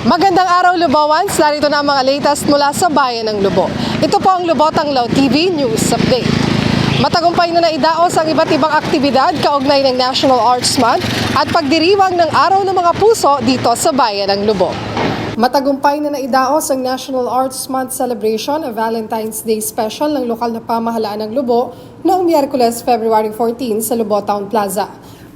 Magandang araw, Lubawans. Narito na ang mga latest mula sa bayan ng Lubo. Ito po ang Lubotang Law TV News Update. Matagumpay na naidaos ang iba't ibang aktibidad kaugnay ng National Arts Month at pagdiriwang ng Araw ng Mga Puso dito sa bayan ng Lubo. Matagumpay na naidaos ang National Arts Month Celebration, a Valentine's Day special ng lokal na pamahalaan ng Lubo noong Miyerkules, February 14 sa Lubo Town Plaza.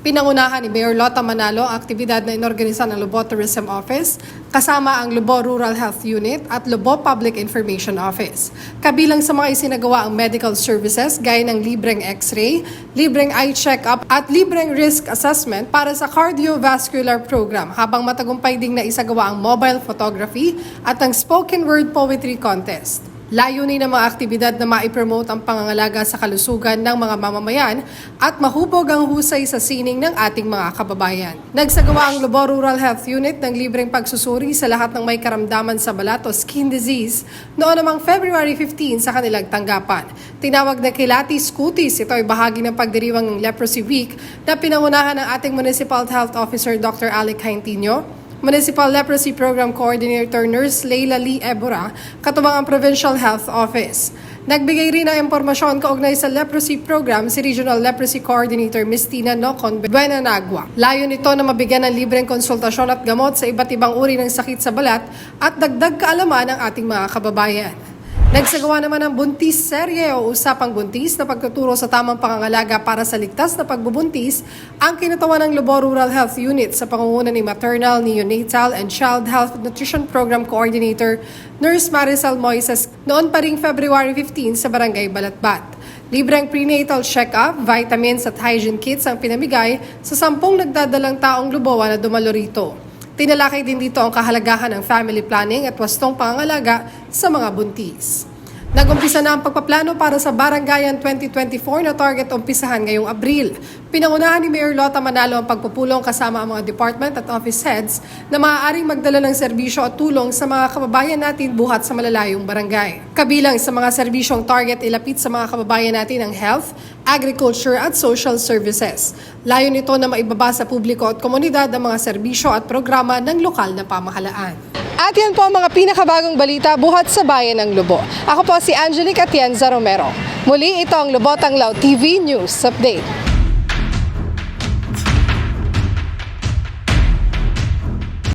Pinangunahan ni Mayor Lota Manalo ang aktibidad na inorganisa ng Lubo Tourism Office, kasama ang Lubo Rural Health Unit at Lubo Public Information Office. Kabilang sa mga isinagawa ang medical services gaya ng libreng x-ray, libreng eye check-up at libreng risk assessment para sa cardiovascular program, habang matagumpay ding na isagawa ang mobile photography at ang spoken word poetry contest. Layunin ng mga aktibidad na maipromote ang pangangalaga sa kalusugan ng mga mamamayan at mahubog ang husay sa sining ng ating mga kababayan. Nagsagawa ang Lubo Rural Health Unit ng libreng pagsusuri sa lahat ng may karamdaman sa balat o skin disease noon namang February 15 sa kanilang tanggapan. Tinawag na Kilatis Kutis, ito ay bahagi ng pagdiriwang ng Leprosy Week na pinangunahan ng ating Municipal Health Officer Dr. Alec Jaintino, Municipal Leprosy Program Coordinator Nurse Leila Lee Ebora, katuwang ang Provincial Health Office. Nagbigay rin ng impormasyon kaugnay sa leprosy program si Regional Leprosy Coordinator Ms. Tina Nocon Buenanagua. Layo nito na mabigyan ng libreng konsultasyon at gamot sa iba't ibang uri ng sakit sa balat at dagdag kaalaman ng ating mga kababayan. Nagsagawa naman ng buntis serye o usapang buntis na pagtuturo sa tamang pangangalaga para sa ligtas na pagbubuntis ang kinatawan ng Lubo Rural Health Unit sa pangunguna ni Maternal, Neonatal and Child Health Nutrition Program Coordinator Nurse Marisol Moises noon pa ring February 15 sa Barangay Balatbat. Libreng prenatal check-up, vitamins at hygiene kits ang pinamigay sa 10 nagdadalang taong Lubowa na dumalo rito. Tinalakay din dito ang kahalagahan ng family planning at wastong pangangalaga sa mga buntis. Nagumpisa na ang pagpaplano para sa Barangayan 2024 na target umpisahan ngayong Abril. Pinangunahan ni Mayor Lota Manalo ang pagpupulong kasama ang mga department at office heads na maaaring magdala ng serbisyo at tulong sa mga kababayan natin buhat sa malalayong barangay. Kabilang sa mga serbisyong target ilapit sa mga kababayan natin ang health, agriculture at social services. Layo nito na maibaba sa publiko at komunidad ang mga serbisyo at programa ng lokal na pamahalaan. At yan po ang mga pinakabagong balita buhat sa bayan ng Lubo. Ako po si Angelique Atienza Romero. Muli ito ang Lubotang Law TV News Update.